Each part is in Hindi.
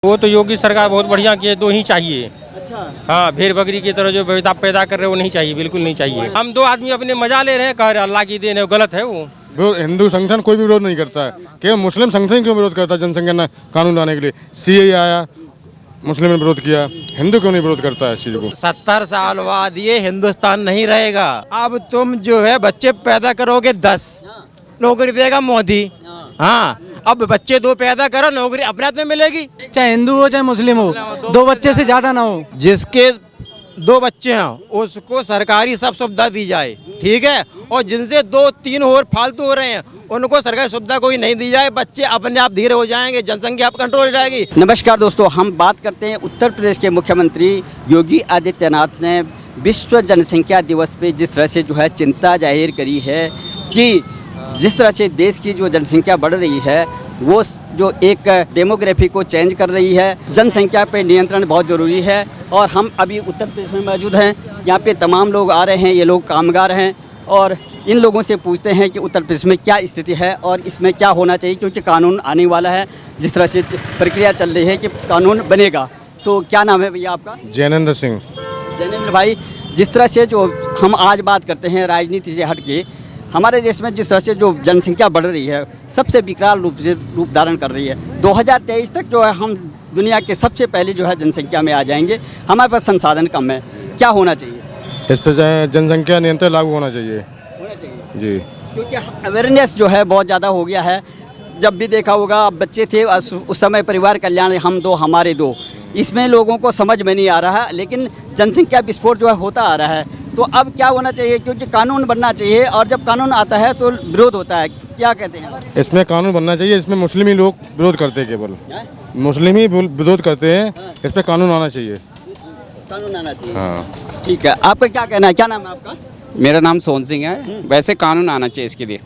वो तो योगी सरकार बहुत बढ़िया की है, तो ही चाहिए। अच्छा। हाँ, भेड़ बकरी की तरह जो विविधता पैदा कर रहे हैं वो नहीं चाहिए, बिल्कुल नहीं चाहिए। हम दो आदमी अपने मजा ले रहे हैं, कह रहे अल्लाह की देन है, गलत है वो। हिंदू संगठन कोई भी विरोध नहीं करता है, केवल मुस्लिम संगठन क्यों विरोध करता है? जनसंख्या कानून लाने के लिए सीएए आया, मुस्लिम ने विरोध किया, हिंदू क्यों नहीं विरोध करता है इस चीज को? 70 साल बाद ये हिंदुस्तान नहीं रहेगा। अब तुम जो है बच्चे पैदा करोगे 10, नौकरी देगा मोदी। हाँ, अब बच्चे 2 पैदा करो, नौकरी अपने हाथ में मिलेगी। चाहे हिंदू हो चाहे मुस्लिम हो, 2 बच्चे से ज्यादा ना हो। जिसके 2 बच्चे हैं उसको सरकारी सब सुविधा दी जाए, ठीक है। और जिनसे 2-3 और फालतू हो रहे हैं उनको सरकारी सुविधा कोई नहीं दी जाए, बच्चे अपने आप धीरे हो जाएंगे, जनसंख्या आप कंट्रोल हो जाएगी। नमस्कार दोस्तों, हम बात करते हैं उत्तर प्रदेश के मुख्यमंत्री योगी आदित्यनाथ ने विश्व जनसंख्या दिवस पे जिस तरह से जो है चिंता जाहिर करी है कि जिस तरह से देश की जो जनसंख्या बढ़ रही है वो जो एक डेमोग्राफी को चेंज कर रही है। जनसंख्या पे नियंत्रण बहुत ज़रूरी है और हम अभी उत्तर प्रदेश में मौजूद हैं। यहाँ पे तमाम लोग आ रहे हैं, ये लोग कामगार हैं और इन लोगों से पूछते हैं कि उत्तर प्रदेश में क्या स्थिति है और इसमें क्या होना चाहिए, क्योंकि कानून आने वाला है। जिस तरह से प्रक्रिया चल रही है कि कानून बनेगा। तो क्या नाम है भैया आपका? जैनेंद्र सिंह। जैनेंद्र भाई, जिस तरह से जो हम आज बात करते हैं राजनीति से हट के, हमारे देश में जिस तरह से जो जनसंख्या बढ़ रही है सबसे विकराल रूप धारण कर रही है। 2023 तक जो है हम दुनिया के सबसे पहले जो है जनसंख्या में आ जाएंगे। हमारे पास संसाधन कम है, क्या होना चाहिए? इस पर जनसंख्या नियंत्रण लागू होना चाहिए जी, क्योंकि अवेयरनेस जो है बहुत ज़्यादा हो गया है। जब भी देखा होगा बच्चे थे उस समय परिवार कल्याण हम 2 हमारे 2, इसमें लोगों को समझ में नहीं आ रहा है, लेकिन जनसंख्या विस्फोट जो है होता आ रहा है। तो अब क्या होना चाहिए? क्योंकि कानून बनना चाहिए और जब कानून आता है तो विरोध होता है, क्या कहते हैं? इसमें कानून बनना चाहिए, इसमें मुस्लिम ही लोग विरोध करते हैं, केवल मुस्लिम ही विरोध करते हैं। इस पर कानून आना चाहिए, कानून आना चाहिए। हाँ ठीक है, आपका क्या कहना है? क्या नाम है आपका? मेरा नाम सोहन सिंह है। वैसे कानून आना चाहिए इसके लिए,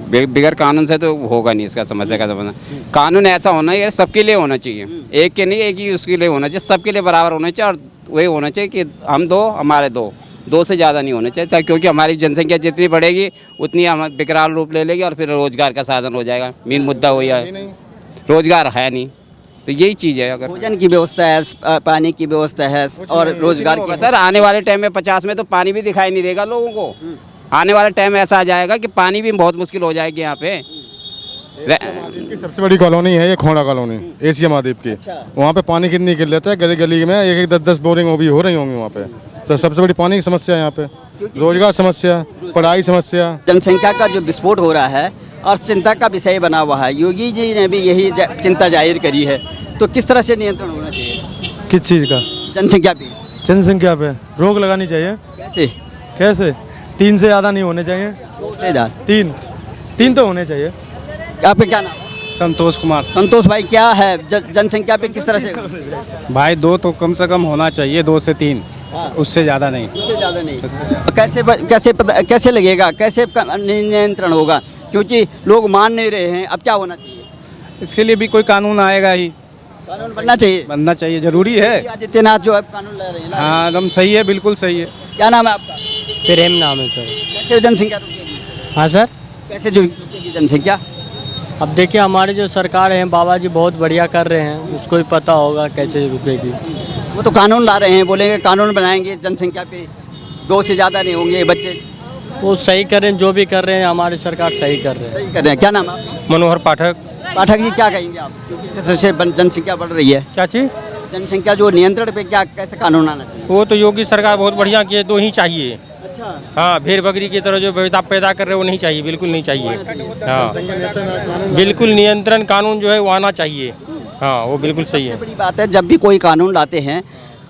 बगैर कानून से तो होगा नहीं इसका समस्या का समाधान। कानून ऐसा होना चाहिए सबके लिए होना चाहिए, एक के नहीं, एक ही उसके लिए होना चाहिए, सबके लिए बराबर होना चाहिए। और वही होना चाहिए कि हम 2 हमारे 2 से ज़्यादा नहीं होना चाहिए, क्योंकि हमारी जनसंख्या जितनी बढ़ेगी उतनी हम विकराल रूप ले लेगी और फिर रोजगार का साधन हो जाएगा। मेन मुद्दा वही है, रोजगार है नहीं, तो यही चीज़ है। अगर भोजन की व्यवस्था है, पानी की व्यवस्था है और रोजगार की। सर आने वाले टाइम में 50 में तो पानी भी दिखाई नहीं देगा लोगों को। आने वाला टाइम ऐसा आ जाएगा कि पानी भी बहुत मुश्किल हो जाएगी यहाँ पे। सबसे बड़ी कॉलोनी है ये खोड़ा कॉलोनी, एशिया महाद्वीप की। वहाँ पे पानी कितनी किल्लत है, गली गली में 1-1, 10-10 बोरिंग वो भी हो रही होंगी वहाँ पे। तो सबसे बड़ी पानी की समस्या है यहाँ पे, रोजगार समस्या, पढ़ाई समस्या। जनसंख्या का जो विस्फोट हो रहा है और चिंता का विषय बना हुआ है, योगी जी ने भी यही चिंता जाहिर करी है। तो किस तरह से नियंत्रण होना चाहिए? किस चीज़ का? जनसंख्या पे। जनसंख्या पे रोक लगानी चाहिए। कैसे? 3 से ज़्यादा नहीं होने चाहिए। 2 से ज़्यादा? 3 तो होने चाहिए। आपका क्या नाम है? संतोष कुमार। संतोष भाई, क्या है जनसंख्या पे किस तरह से? भाई 2 तो कम से कम होना चाहिए, 2 से 3, उससे ज़्यादा नहीं। उससे ज़्यादा नहीं। कैसे लगेगा, कैसे नियंत्रण होगा? क्योंकि लोग मान नहीं रहे हैं, अब क्या होना चाहिए? इसके लिए भी कोई कानून आएगा ही, कानून बनना चाहिए, जरूरी है। आदित्यनाथ जो है कानून ला रहे हैं। हाँ, एकदम सही है, बिल्कुल सही है। क्या नाम है आपका? प्रेम नाम है सर। कैसे जनसंख्या रुकेगी? हाँ सर, कैसे जो रुकेगी जनसंख्या? अब देखिए हमारे जो सरकार हैं बाबा जी बहुत बढ़िया कर रहे हैं, उसको ही पता होगा कैसे रुकेगी। वो तो कानून ला रहे हैं, बोलेंगे कानून बनाएंगे, जनसंख्या पे 2 से ज़्यादा नहीं होंगे बच्चे। वो सही कर रहे हैं, जो भी कर रहे हैं हमारी सरकार सही कर रहे हैं। सही कर रहे हैं। क्या नाम है आपका? मनोहर पाठक। पाठक जी, क्या कहेंगे आप? क्योंकि जिस तरह से जनसंख्या बढ़ रही है, क्या चीज़? जनसंख्या जो नियंत्रण पे क्या कैसे कानून आना चाहिए? वो तो योगी सरकार बहुत बढ़िया की है, तो ही चाहिए। अच्छा। हाँ, भेड़ बकरी की तरह जो विविधता पैदा कर रहे हैं वो नहीं चाहिए, बिल्कुल नहीं चाहिए। हाँ, बिल्कुल नियंत्रण कानून जो है वो आना चाहिए। हाँ, वो बिल्कुल सही है। बड़ी बात है, जब भी कोई कानून लाते हैं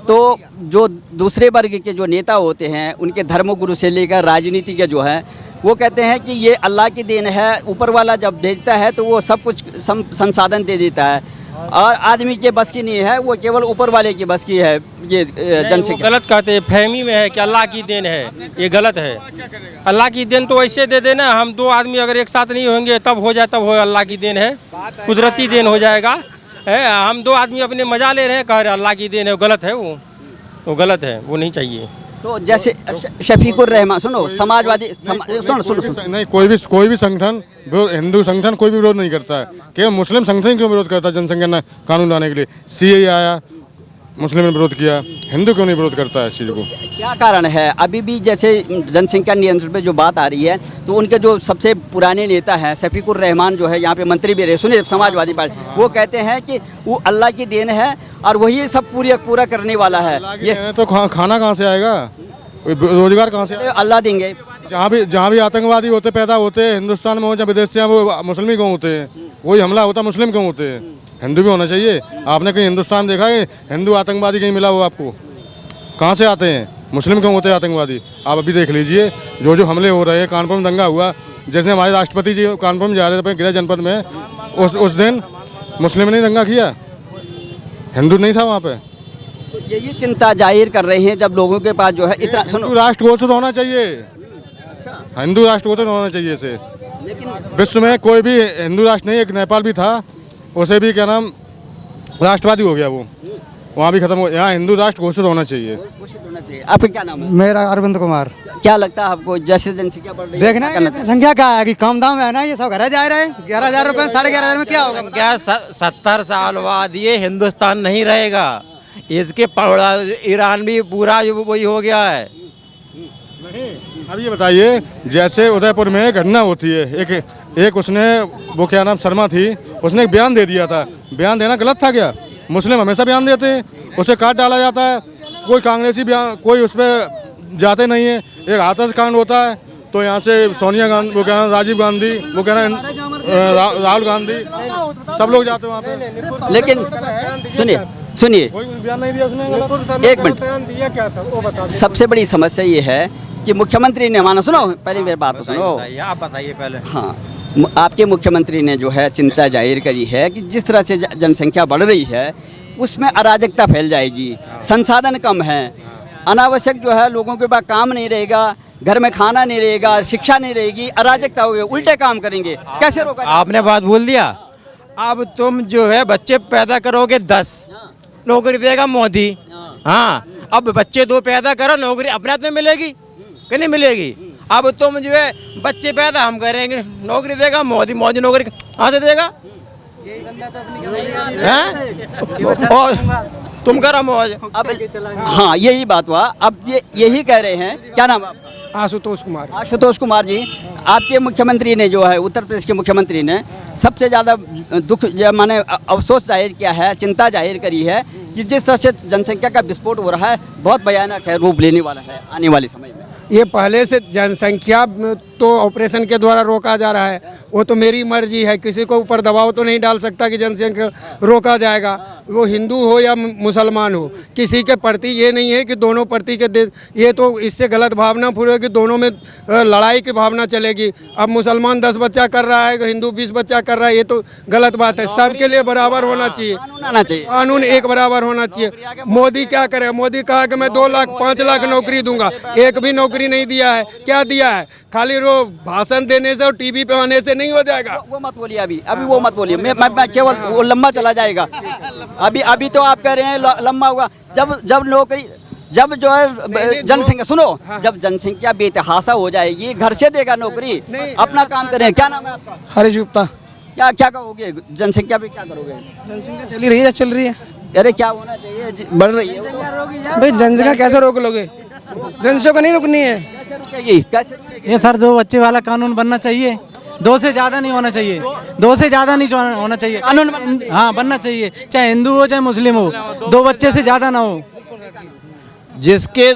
तो जो दूसरे वर्ग के जो नेता होते हैं उनके धर्मगुरु से लेकर राजनीति के जो है वो कहते हैं कि ये अल्लाह की देन है, ऊपर वाला जब भेजता है तो वो सब कुछ संसाधन दे देता है और आदमी के बस की नहीं है, वो केवल ऊपर वाले की बस की है। ये जनसंख्या गलत कहते हैं, फहमी में है कि अल्लाह की देन है, ये गलत है। अल्लाह की देन तो ऐसे दे देना, हम 2 आदमी अगर एक साथ नहीं होंगे तब हो जाए, तब हो अल्लाह की देन है, कुदरती देन हो जाएगा। हम 2 आदमी अपने मजा ले रहे हैं, कह रहे अल्लाह की देन है, गलत है वो गलत है, वो नहीं चाहिए। तो जैसे शफीकुर रहमान सुनो समाजवादी सुनो नहीं, कोई भी संगठन हिंदू संगठन कोई भी विरोध नहीं करता है। केवल मुस्लिम संगठन क्यों विरोध करता है जनसंख्या कानून लाने के लिए? सीएए आया, मुस्लिम ने विरोध किया, हिंदू क्यों नहीं विरोध करता है इस चीज़ को? क्या कारण है? अभी भी जैसे जनसंख्या नियंत्रण पे जो बात आ रही है, तो उनके जो सबसे पुराने नेता हैं शफीकुर रहमान जो है यहाँ पे मंत्री भी रहे, सुनिए समाजवादी पार्टी, वो कहते हैं कि वो अल्लाह की देन है और वही सब पूरा करने वाला है। ये तो खाना कहाँ से आएगा, रोजगार कहाँ से? अल्लाह देंगे। जहाँ भी आतंकवादी होते पैदा होते हैं हिंदुस्तान में हो या विदेश से, वो मुस्लिम ही क्यों होते हैं? वही हमला होता मुस्लिम क्यों होते हैं? हिंदू भी होना चाहिए। आपने कहीं हिंदुस्तान देखा है हिंदू आतंकवादी कहीं मिला हो आपको? कहाँ से आते हैं? मुस्लिम क्यों होते हैं आतंकवादी? आप अभी देख लीजिए जो हमले हो रहे हैं। कानपुर में दंगा हुआ, जैसे हमारे राष्ट्रपति जी कानपुर में जा रहे थे गृह जनपद में, उस दिन मुस्लिम ने दंगा किया, हिंदू नहीं था वहाँ पे। यही चिंता जाहिर कर रहे हैं जब लोगों के पास जो है इतना हिंदू राष्ट्र घोषित होना चाहिए, हिंदू राष्ट्र घोषित होना चाहिए इसे। विश्व में कोई भी हिंदू राष्ट्र नहीं, एक नेपाल भी था, उसे भी क्या नाम राष्ट्रवादी हो गया, वो वहाँ भी खत्म हो। यहाँ हिंदू राष्ट्र घोषित होना चाहिए। आपका क्या नाम है? मेरा अरविंद कुमार। क्या लगता है आपको जैसे जनसंख्या बढ़ रही है? देखना है जनसंख्या क्या है कि कम दाम है ना, ये सब घर जा रहे हैं 11,000 रुपए 11,500 में क्या होगा? क्या 70 साल बाद ये हिंदुस्तान नहीं रहेगा। इसके पड़ा ईरान भी पूरा वही हो गया है। अब ये बताइए जैसे उदयपुर में घटना होती है, एक उसने वो क्या नाम शर्मा थी, उसने एक बयान दे दिया था। बयान देना गलत था क्या? मुस्लिम हमेशा बयान देते हैं, उसे काट डाला जाता है। कोई कांग्रेसी बयान कोई उस पर जाते नहीं है। एक हाथरस कांड होता है तो यहाँ से सोनिया गांधी, वो कहना राजीव गांधी, वो कहना राहुल गांधी, सब लोग जाते हैं वहाँ पे। लेकिन सुनिए कोई बयान नहीं दिया उसने। एक मिनट। सबसे बड़ी समस्या ये है कि मुख्यमंत्री ने माना, सुनो पहले मेरी बात तो सुनो। आप बताइए पहले। हाँ, आपके मुख्यमंत्री ने जो है चिंता जाहिर करी है कि जिस तरह से जनसंख्या बढ़ रही है उसमें अराजकता फैल जाएगी, संसाधन कम है, अनावश्यक जो है लोगों के पास काम नहीं रहेगा, घर में खाना नहीं रहेगा, शिक्षा नहीं रहेगी, अराजकता होगी, उल्टे काम करेंगे। कैसे रोका? आपने बात बोल दिया। अब तुम जो है बच्चे पैदा करोगे 10, नौकरी देगा मोदी। हाँ, अब बच्चे 2 पैदा करो, नौकरी अपने हाथ में मिलेगी कि नहीं मिलेगी? अब तुम जो है बच्चे पैदा हम करेंगे, नौकरी देगा मोदी। मोदी नौकरी कहाँ से देगा? और तुम करो मौज। अब हाँ, यही बात हुआ। अब यही कह रहे हैं, क्या नाम है आपका? आशुतोष कुमार। आशुतोष कुमार जी, आपके मुख्यमंत्री ने जो है उत्तर प्रदेश के मुख्यमंत्री ने सबसे ज़्यादा दुख माने अफसोस जाहिर किया है, चिंता जाहिर करी है कि जिस तरह से जनसंख्या का विस्फोट हो रहा है बहुत भयानक है, रूप लेने वाला है आने वाले समय में। ये पहले से जनसंख्या तो ऑपरेशन के द्वारा रोका जा रहा है, वो तो मेरी मर्जी है, किसी को ऊपर दबाव तो नहीं डाल सकता कि जनसंख्या रोका जाएगा। वो हिंदू हो या मुसलमान हो, किसी के प्रति ये नहीं है कि दोनों प्रति के देश, ये तो इससे गलत भावना पूरे कि दोनों में लड़ाई की भावना चलेगी। अब मुसलमान 10 बच्चा कर रहा है, हिंदू 20 बच्चा कर रहा है, ये तो गलत बात है। सबके लिए बराबर होना चाहिए, कानून एक बराबर होना चाहिए। मोदी क्या करे? मोदी कहा कि मैं 2 लाख 5 लाख नौकरी दूंगा, एक भी नौकरी नहीं दिया है। क्या दिया है? खाली भाषण देने से और टीवी पे आने से नहीं हो जाएगा। वो मत बोलिए, अभी वो मत बोलिए। मैं केवल वो लंबा चला जाएगा। अभी तो आप कह रहे हैं लंबा होगा। जब नौकरी, जब जो है जनसंख्या, सुनो, जब जनसंख्या बेतहाशा हो जाएगी, घर से देगा नौकरी, अपना काम करें। क्या नाम है आपका? हरीश गुप्ता। क्या कहोगे जनसंख्या पे, क्या करोगे? जनसंख्या चल रही है। अरे क्या होना चाहिए? बढ़ रही है भाई, जनसंख्या कैसे रोक लोगे? जनसंख्या नहीं रुकनी है। कैसे? ये सर 2 बच्चे वाला कानून बनना चाहिए, 2 से ज़्यादा नहीं होना चाहिए, 2 से ज़्यादा नहीं होना चाहिए कानून। हाँ, बनना चाहिए, चाहे हिंदू हो चाहे मुस्लिम हो, 2 बच्चे से ज़्यादा ना हो। जिसके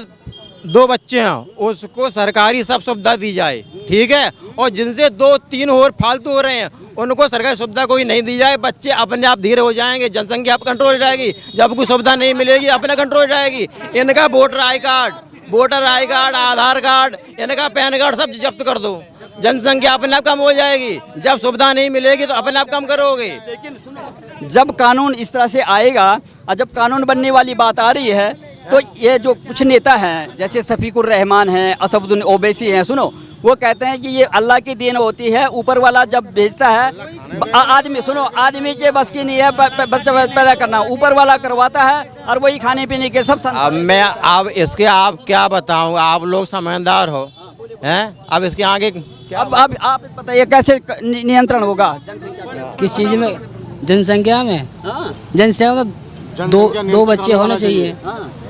2 बच्चे हैं उसको सरकारी सब सुविधा दी जाए, ठीक है। और जिनसे 2-3 और फालतू हो रहे हैं उनको सरकारी सुविधा कोई नहीं दी जाए। बच्चे अपने आप धीरे हो जाएंगे, जनसंख्या आप कंट्रोल हो जाएगी। जब कोई सुविधा नहीं मिलेगी अपने कंट्रोल हो जाएगी। इनका voter I card, Aadhaar card, इनका पैन कार्ड सब जब्त कर दो, जनसंख्या अपने आप कम हो जाएगी। जब सुविधा नहीं मिलेगी तो अपने आप कम करोगे। जब कानून इस तरह से आएगा और जब कानून बनने वाली बात आ रही है तो ये जो कुछ नेता हैं जैसे शफीकुर रहमान हैं, असदुद्दीन ओवैसी हैं, सुनो, वो कहते हैं कि ये अल्लाह की देन होती है, ऊपर वाला जब भेजता है आदमी, सुनो, आदमी के बस की नहीं है बच्चा पैदा करना, ऊपर वाला करवाता है और वही खाने पीने के सब अब इसके आप क्या बताऊं, आप लोग समझदार हो हैं। अब इसके आगे अब आप बताइए कैसे नियंत्रण होगा किस चीज़ में? जनसंख्या में। जनसंख्या में दो बच्चे होने चाहिए,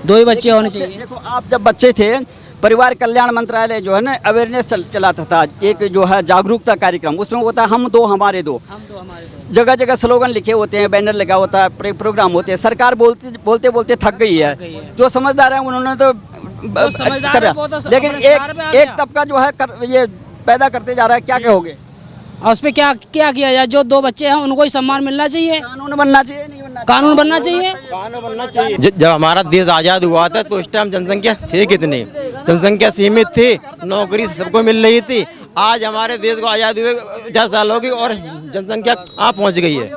2 ही बच्चे होने चाहिए। देखो, आप जब बच्चे थे, परिवार कल्याण मंत्रालय जो है ना अवेयरनेस चलाता था, एक जो है जागरूकता कार्यक्रम, उसमें होता है हम 2 हमारे 2। जगह जगह स्लोगन लिखे होते हैं, बैनर लगा होता है, प्रोग्राम होते हैं। सरकार बोलते बोलते थक गई है। जो समझदार है उन्होंने तो लेकिन एक तबका जो है ये पैदा करते जा रहा है, क्या कहोगे? और उस पर क्या किया जाए? जो 2 बच्चे हैं उनको ही सम्मान मिलना चाहिए, कानून बनना चाहिए, नहीं बनना कानून बनना चाहिए। कानून बनना चाहिए। जब हमारा देश आज़ाद हुआ था तो उस टाइम जनसंख्या थी कितनी? जनसंख्या सीमित थी, नौकरी सबको मिल रही थी। आज हमारे देश को आज़ाद हुए 10 साल हो गई और जनसंख्या कहाँ पहुँच गई है,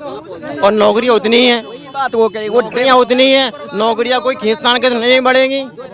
और नौकरियाँ उतनी हैं, बात वो कही, नौकरियाँ उतनी हैं, नौकरियाँ कोई खींचतान के नहीं बढ़ेंगी।